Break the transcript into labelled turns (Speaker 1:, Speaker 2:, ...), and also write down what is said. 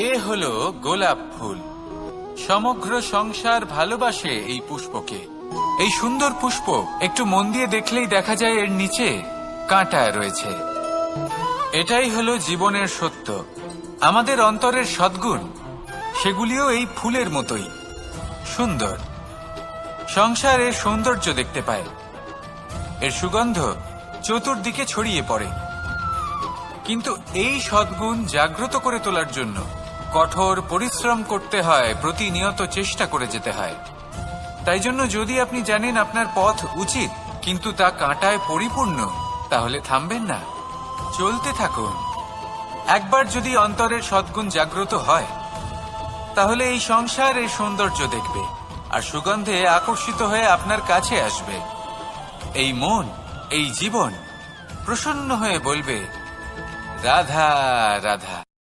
Speaker 1: এ হলো গোলাপ ফুল। সমগ্র সংসার ভালোবাসে এই পুষ্পকে। এই সুন্দর পুষ্প একটু মন দিয়ে দেখলেই দেখা যায় এর নিচে কাঁটা রয়েছে। এটাই হলো জীবনের সত্য। আমাদের অন্তরের সদ্গুণ, সেগুলিও এই ফুলের মতোই সুন্দর। সংসার এর সৌন্দর্য দেখতে পায়, এর সুগন্ধ চতুর্দিকে ছড়িয়ে পড়ে। কিন্তু এই সদ্গুণ জাগ্রত করে তোলার জন্য কঠোর পরিশ্রম করতে হয়, প্রতিনিয়ত চেষ্টা করে যেতে হয়। তাই জন্য যদি আপনি জানেন আপনার পথ উচিত কিন্তু তা কাঁটায় পরিপূর্ণ, তাহলে থামবেন না, চলতে থাকুন। একবার যদি অন্তরের সদ্গুণ জাগ্রত হয়, তাহলে এই সংসার এর সৌন্দর্য দেখবে আর সুগন্ধে আকর্ষিত হয়ে আপনার কাছে আসবে। এই মন, এই জীবন প্রসন্ন হয়ে বলবে, রাধা রাধা।